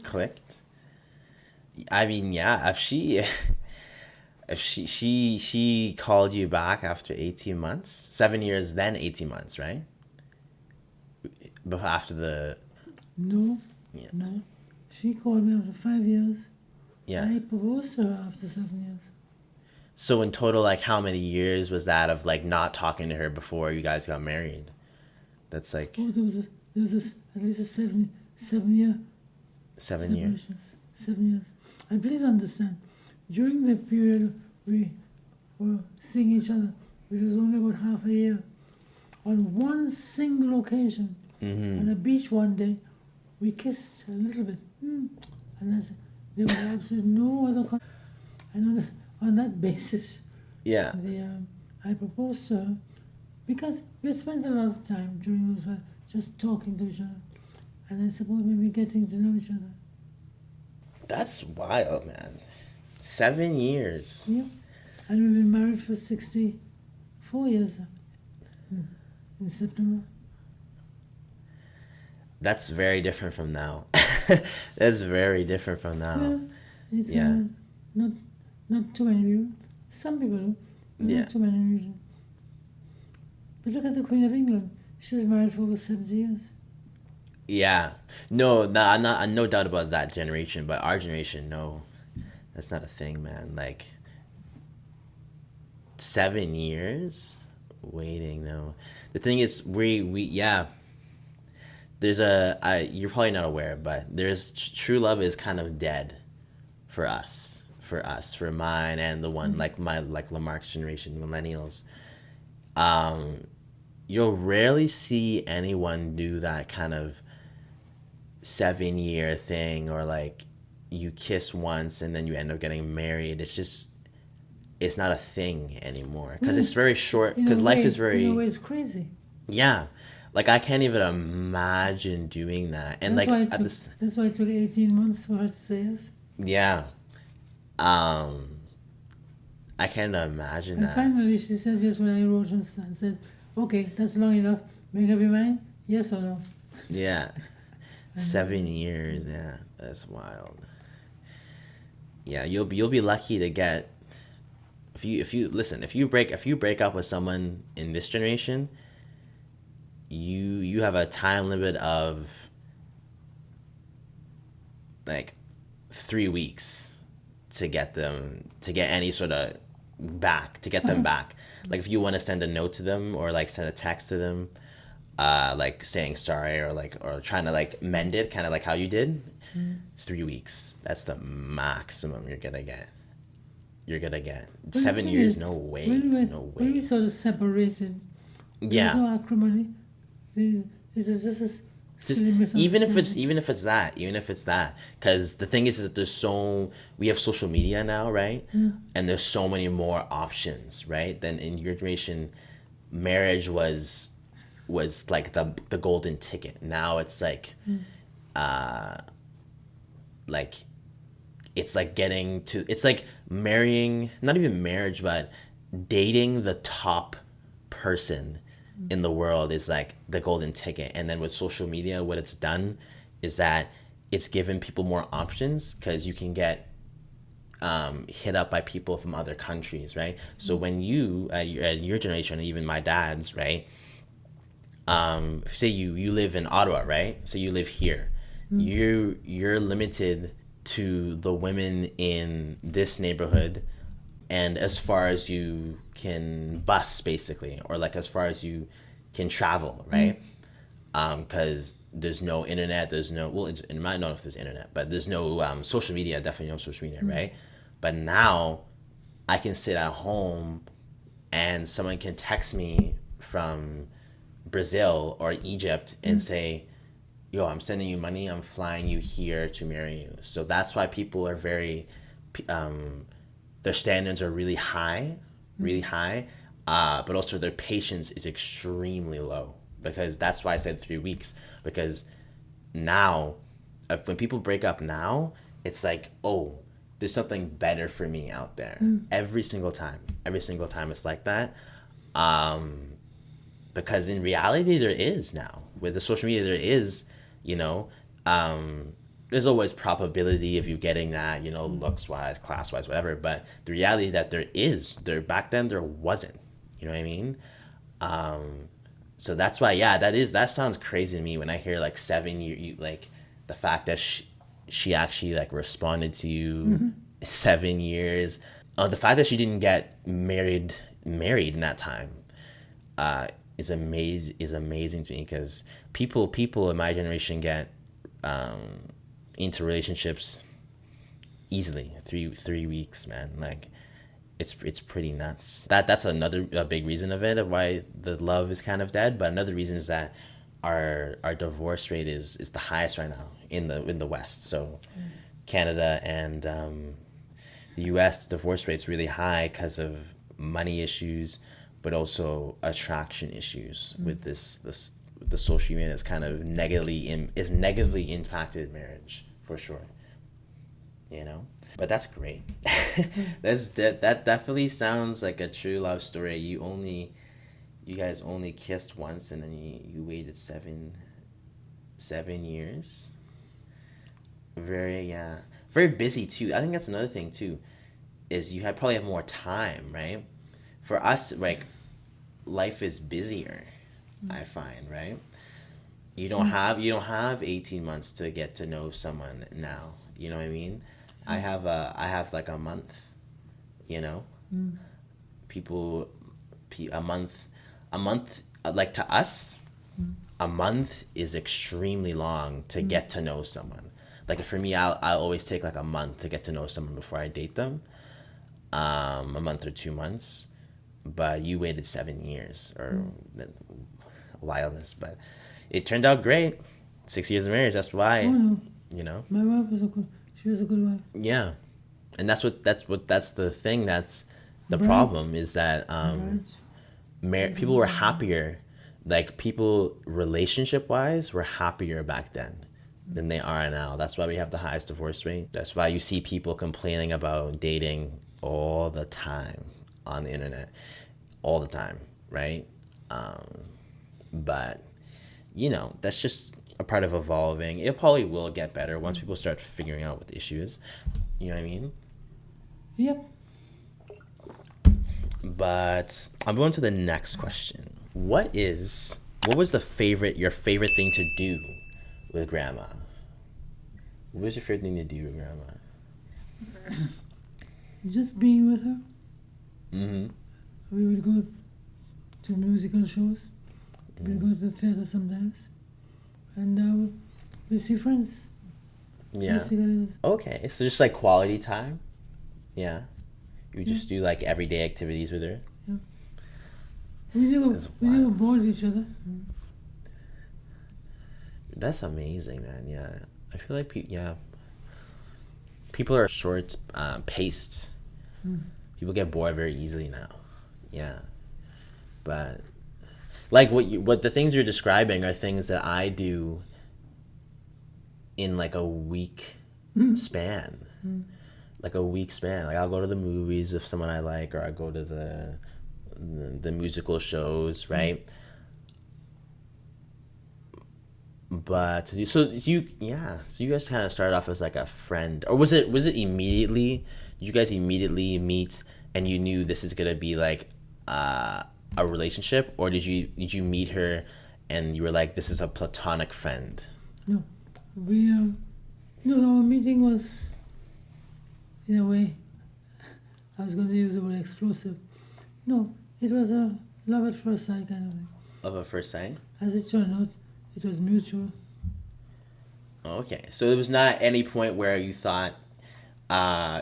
Speaker 3: Clicked. I mean, yeah. If she called you back after 18 months, 7 years, then 18 months, right? Before after the
Speaker 1: No. She called me after 5 years.
Speaker 3: yeah.
Speaker 1: I proposed to her after 7 years.
Speaker 3: So in total, like, how many years was that of like not talking to her before you guys got married? That's like
Speaker 1: Oh, there was at least a 7 year
Speaker 3: 7 years.
Speaker 1: separations. 7 years. And please understand, during the period we were seeing each other, which was only about half a year, on one single occasion, on a beach one day, we kissed a little bit. And that's it. There was absolutely no other and on that basis,
Speaker 3: Yeah.
Speaker 1: I proposed to her Because we spent a lot of time during those just talking to each other, and I suppose maybe getting to know each other.
Speaker 3: That's wild, man. 7 years.
Speaker 1: Yeah, and we've been married for 64 years in September.
Speaker 3: That's very different from now. That's very different from now.
Speaker 1: Well, it's
Speaker 3: Yeah.
Speaker 1: not too many people. Some people do, but
Speaker 3: Yeah.
Speaker 1: not too many reasons. But look at the Queen of England. She was married for over 70 years.
Speaker 3: Yeah. No, no doubt about that generation, but our generation, no. That's not a thing, man. Like 7 years waiting, no. The thing is we yeah. There's you're probably not aware, but there's true love is kind of dead for us, for mine and the one like Lamarck's generation, millennials. You'll rarely see anyone do that kind of 7 year thing, or like you kiss once and then you end up getting married. It's not a thing anymore because it's very short, because life is very,
Speaker 1: in a way, it's crazy.
Speaker 3: yeah, like I can't even imagine doing that. And
Speaker 1: That's
Speaker 3: like
Speaker 1: why that's why it took 18 months for her to say yes.
Speaker 3: yeah, I can't imagine
Speaker 1: And
Speaker 3: that.
Speaker 1: finally she said yes when I wrote her and said, okay, that's long enough. Make up your mind, yes or no.
Speaker 3: Yeah. 7 years, yeah. That's wild. Yeah, you'll be lucky to get, if you break up with someone in this generation, you have a time limit of like 3 weeks to get any sort of back, to get them back. Like if you want to send a note to them or like send a text to them, like saying sorry or trying to like mend it, kind of like how you did. 3 weeks. That's the maximum you're gonna get.
Speaker 1: But the
Speaker 3: 7
Speaker 1: thing
Speaker 3: years,
Speaker 1: is,
Speaker 3: no way,
Speaker 1: when we sort of separated, there
Speaker 3: Yeah.
Speaker 1: was no acrimony. It was just a silly
Speaker 3: even if
Speaker 1: misunderstanding.
Speaker 3: it's that, because the thing is that we have social media now, right? And there's so many more options, right? Than in your generation, marriage was like the golden ticket. Now it's like like it's like it's like marrying, not even marriage, but dating the top person in the world is like the golden ticket. And then with social media, what it's done is that it's given people more options, because you can get hit up by people from other countries, right? So when you at your generation, and even my dad's, right, say you live in Ottawa, right? So you live here, you're limited to the women in this neighborhood, and as far as you can bus, basically, or like as far as you can travel, right? Because there's no internet, there's no, well, I might know if there's internet, but there's no social media, definitely no social media, right? But now I can sit at home and someone can text me from Brazil or Egypt and say, yo, I'm sending you money, I'm flying you here to marry you. So that's why people are very, their standards are really high, but also their patience is extremely low, because that's why I said 3 weeks, because now, when people break up now, it's like, oh, there's something better for me out there. Every single time it's like that. Because in reality, there is now, with the social media, there is, there's always probability of you getting that, looks wise, class wise, whatever. But the reality that back then there wasn't, you know what I mean? So that's why, yeah, that sounds crazy to me when I hear like 7 years, like the fact that she actually like responded to you 7 years. The fact that she didn't get married in that time, is amazing to me, because people in my generation get into relationships easily. 3 weeks, man. Like it's pretty nuts. That's another big reason of why the love is kind of dead. But another reason is that our divorce rate is the highest right now in the West. So Canada and the US divorce rate's really high because of money issues, but also attraction issues with this the social media is kind of negatively impacted marriage for sure. You know, but that's great. That definitely sounds like a true love story. You guys only kissed once, and then you waited 7 years. Very busy too. I think that's another thing too, is you probably have more time, right? For us, like, life is busier, I find, right? You don't have 18 months to get to know someone now. You know what I mean? I have like a month, you know? People, a month, like to us, a month is extremely long to get to know someone. Like for me, I'll always take like a month to get to know someone before I date them. A month or 2 months, but you waited 7 years or wildness, but it turned out great. 6 years of marriage. That's why,
Speaker 1: Oh no,
Speaker 3: you know.
Speaker 1: my wife was she was a good wife.
Speaker 3: Yeah, and that's the thing. That's the
Speaker 1: Right.
Speaker 3: problem is that
Speaker 1: Right.
Speaker 3: people were happier, like people relationship wise were happier back then than they are now. That's why we have the highest divorce rate. That's why you see people complaining about dating all the time on the internet, all the time, right? But you know, that's just a part of evolving. It probably will get better once people start figuring out what the issue is. You know what I mean?
Speaker 1: Yep.
Speaker 3: But I'm going to the next question. What was your favorite thing to do with grandma? What was your favorite thing to do with grandma?
Speaker 1: Just being with her.
Speaker 3: Mm-hmm.
Speaker 1: We would go to musical shows. We'd go to the theater sometimes. And we'd see friends.
Speaker 3: Yeah.
Speaker 1: Basically,
Speaker 3: Okay, so just like quality time? Yeah. You just do like everyday activities with her?
Speaker 1: we never
Speaker 3: That's
Speaker 1: we
Speaker 3: wild.
Speaker 1: never bored each other.
Speaker 3: That's amazing, man. Yeah. I feel like people are short paced. People get bored very easily now. Yeah. But like what the things you're describing are things that I do in like a week span. Like a week span. Like I'll go to the movies with someone I like, or I go to the musical shows, right? But so you guys kind of started off as like a friend, or was it immediately? Did you guys immediately meet and you knew this is gonna be like a relationship, or did you meet her and you were like, this is a platonic friend?
Speaker 1: No, our meeting was, in a way, I was going to use the word explosive. No, it was a love at first sight kind of thing.
Speaker 3: Of a first sight?
Speaker 1: As it turned out, it was mutual.
Speaker 3: Okay, so there was not any point where you thought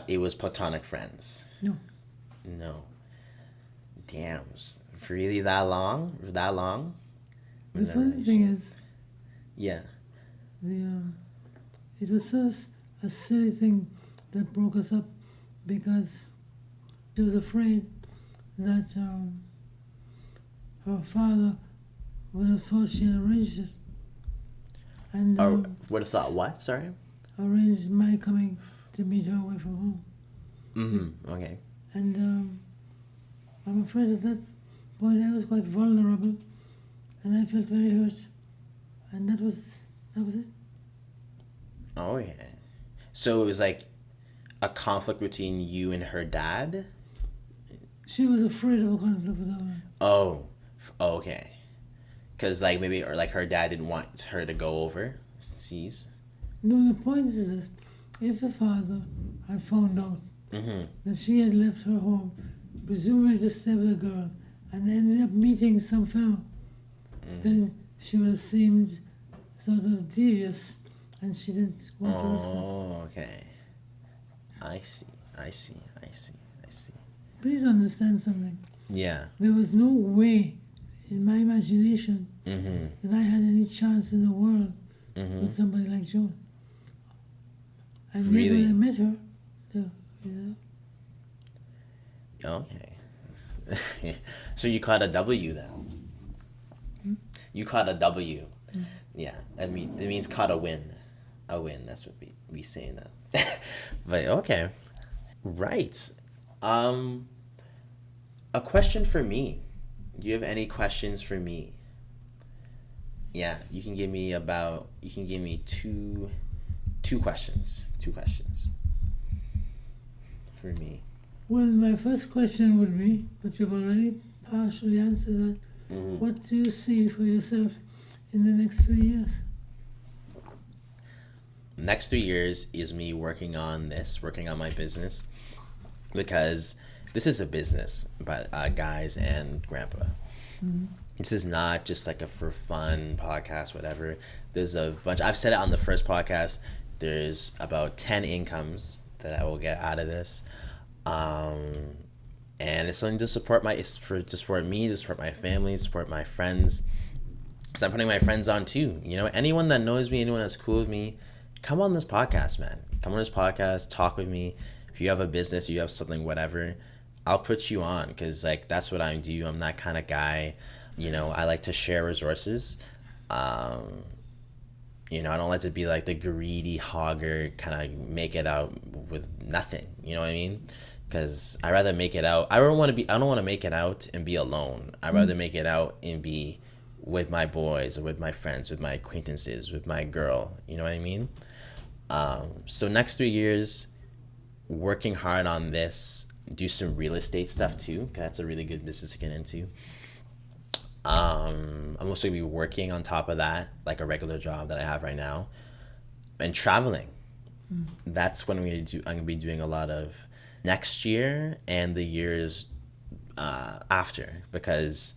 Speaker 3: it was platonic friends. No. Damn, really that long? That long?
Speaker 1: The funny thing is,
Speaker 3: Yeah.
Speaker 1: it was such a silly thing that broke us up, because she was afraid that her father would have thought she had arranged it. And
Speaker 3: Or would have thought what? Sorry?
Speaker 1: arranged my coming to meet her away from home.
Speaker 3: Mm-hmm. Okay.
Speaker 1: And I'm afraid at that point I was quite vulnerable, and I felt very hurt. And that was it.
Speaker 3: Oh, yeah. So it was like a conflict between you and her dad?
Speaker 1: She was afraid of a conflict with her.
Speaker 3: Oh, okay. Because like maybe, or like her dad didn't want her to go overseas?
Speaker 1: No, the point is this. If the father had found out that she had left her home, presumably to stay with a girl, and ended up meeting some fellow, then she would have seemed sort of devious, and she didn't want to risk that.
Speaker 3: Oh, okay. I see.
Speaker 1: Please understand something.
Speaker 3: Yeah.
Speaker 1: There was no way in my imagination that I had any chance in the world with somebody like Joan. And yet
Speaker 3: Really?
Speaker 1: when I met her,
Speaker 3: Okay. So you caught a W then. You caught a W. Yeah, it means caught a win. A win. That's what we say now. But okay, right. A question for me. Do you have any questions for me? Yeah, you can give me two questions. Two questions for me.
Speaker 1: Well, my first question would be, but you've already partially answered that.
Speaker 3: Mm-hmm.
Speaker 1: What do you see for yourself in the next 3 years?
Speaker 3: Next 3 years is me working on my business, because this is a business, but guys and grandpa.
Speaker 1: Mm-hmm.
Speaker 3: This is not just like a for fun podcast, whatever. There's a bunch. I've said it on the first podcast. There's about 10 incomes that I will get out of this, and it's something to support to support me, to support my family, to support my friends. Because I'm putting my friends on too. You know, anyone that knows me, anyone that's cool with me, come on this podcast, man. Come on this podcast, talk with me. If you have a business, you have something, whatever, I'll put you on, because like that's what I do. I'm that kind of guy. You know, I like to share resources. You know, I don't like to be like the greedy hogger, kind of make it out with nothing. You know what I mean? Because I rather make it out. I don't want to make it out and be alone. I'd rather make it out and be with my boys or with my friends, with my acquaintances, with my girl. You know what I mean? So next 3 years, working hard on this, do some real estate stuff too, because that's a really good business to get into. I'm also gonna be working on top of that, like a regular job that I have right now, and traveling. That's when I'm gonna be doing a lot of next year and the years after, because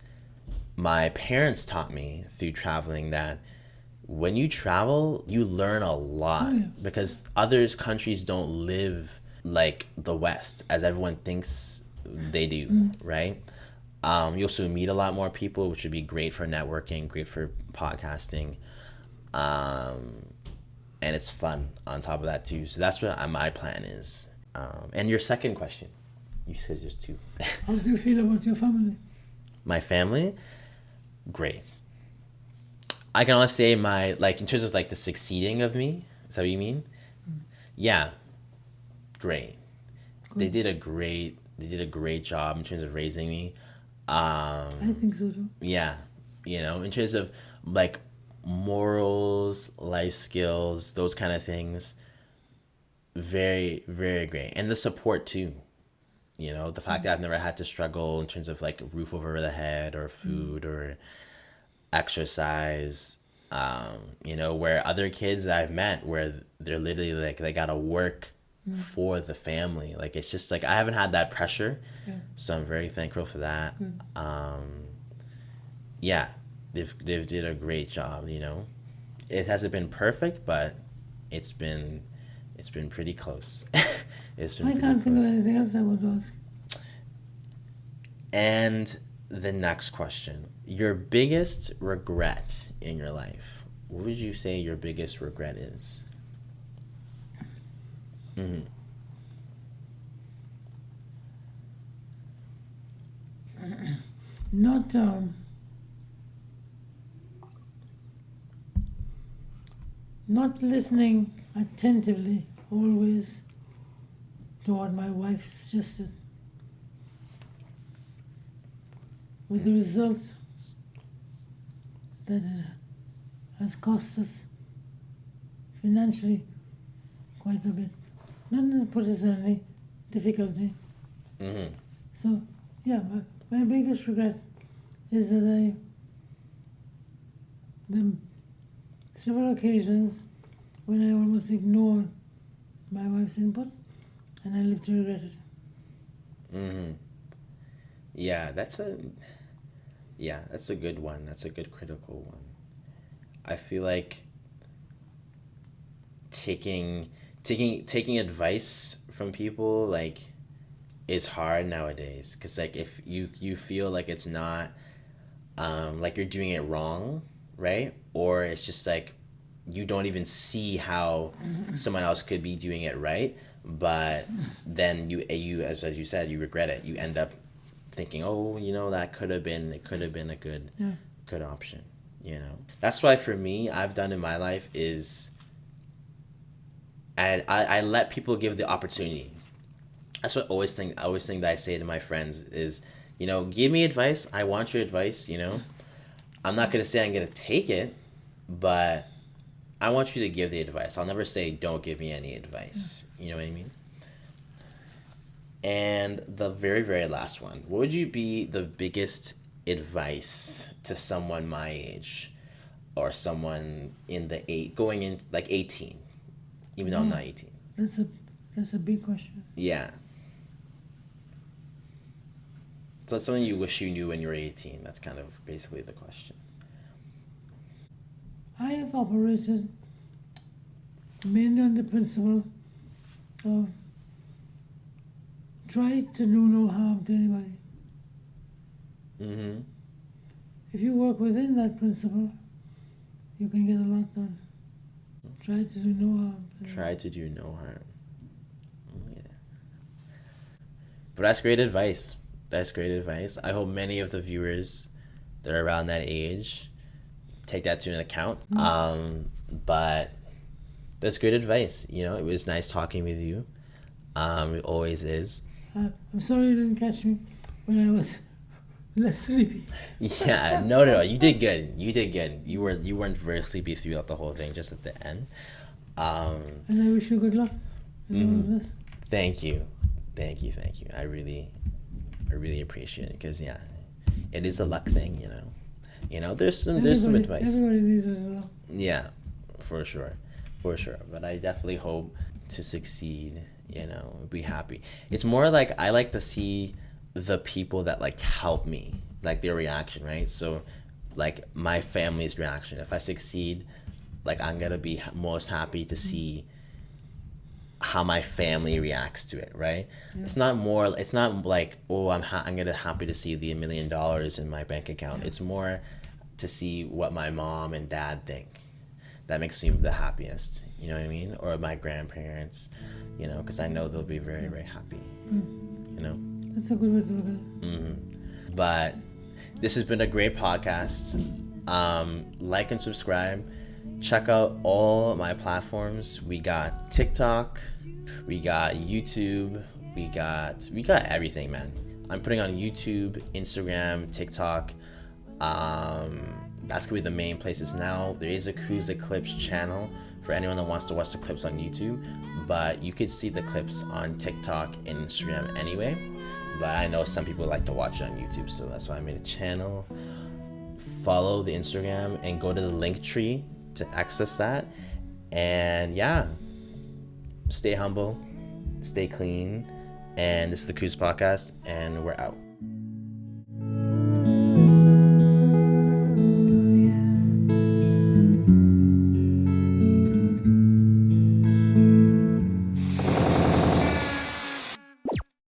Speaker 3: my parents taught me through traveling that when you travel, you learn a lot, because other countries don't live like the West as everyone thinks they do, right? You also meet a lot more people, which would be great for networking, great for podcasting, and it's fun on top of that too. So that's what my plan is. And your second question, you said there's two.
Speaker 1: How do you feel about your family?
Speaker 3: My family, great. I can honestly say in terms of like the succeeding of me, is that what you mean? Yeah, great. Good. They did a great job in terms of raising me.
Speaker 1: I think so too.
Speaker 3: Yeah, you know, in terms of like morals, life skills, those kind of things, very, very great. And the support too, you know, the fact that I've never had to struggle in terms of like roof over the head or food or exercise, you know, where other kids I've met where they're literally like they gotta work for the family. Like it's just like I haven't had that pressure, so I'm very thankful for that. Yeah, they've did a great job. You know, it hasn't been perfect, but it's been pretty close.
Speaker 1: I can't think of anything else I would ask.
Speaker 3: And the next question, your biggest regret in your life. What would you say your biggest regret is?
Speaker 1: Not listening attentively always to what my wife suggested, with the result that it has cost us financially quite a bit. Not to put us in any difficulty. So, yeah, my biggest regret is that the several occasions when I almost ignored my wife's input, and I live to regret it.
Speaker 3: Yeah, that's a good one. That's a good critical one. I feel like taking advice from people like is hard nowadays, because like if you feel like it's not like you're doing it wrong, right? Or it's just like you don't even see how someone else could be doing it right, but then you as you said, you regret it. You end up thinking, oh, that could have been a good option. That's why for me, I've done in my life is, and I let people give the opportunity. That's what I always think that I say to my friends is, give me advice. I want your advice. I'm not gonna say I'm gonna take it, but I want you to give the advice. I'll never say don't give me any advice. You know what I mean? And the very, very last one. What would you be the biggest advice to someone my age, or someone going in like 18, even though I'm not 18?
Speaker 1: That's a big question.
Speaker 3: Yeah. So it's something you wish you knew when you were 18. That's kind of basically the question.
Speaker 1: I have operated mainly on the principle of try to do no harm to anybody.
Speaker 3: Mm-hmm.
Speaker 1: If you work within that principle, you can get a lot done. Try to do no harm.
Speaker 3: Try to do no harm. Yeah. But that's great advice. I hope many of the viewers that are around that age take that to an account. But that's good advice. It was nice talking with you. It always is.
Speaker 1: I'm sorry you didn't catch me when I was less sleepy.
Speaker 3: Yeah, no, you did good. You weren't very sleepy throughout the whole thing, just at the end.
Speaker 1: And I wish you good luck in all of this.
Speaker 3: Thank you. I really appreciate it, because it is a luck thing. There's some advice.
Speaker 1: Everybody needs a little luck.
Speaker 3: Yeah, for sure. But I definitely hope to succeed. Be happy. It's more like I like to see the people that like help me, like their reaction, right? So like my family's reaction. If I succeed, like I'm gonna be most happy to see how my family reacts to it, right? Yeah. It's not like, oh, I'm gonna happy to see the $1 million in my bank account. Yeah. It's more to see what my mom and dad think. That makes me the happiest, you know what I mean? Or my grandparents, because I know they'll be very, very happy,
Speaker 1: That's a good way to look at it.
Speaker 3: Mm-hmm. But this has been a great podcast. Like and subscribe. Check out all my platforms. We got TikTok, we got YouTube, we got everything, man. I'm putting on YouTube, Instagram, TikTok. That's gonna be the main places now. There is a Cuza Clips channel for anyone that wants to watch the clips on YouTube, but you could see the clips on TikTok and Instagram anyway. But I know some people like to watch it on YouTube, so that's why I made a channel. Follow the Instagram and go to the link tree to access that. And stay humble, stay clean, and this is the Cuz Podcast, and we're out.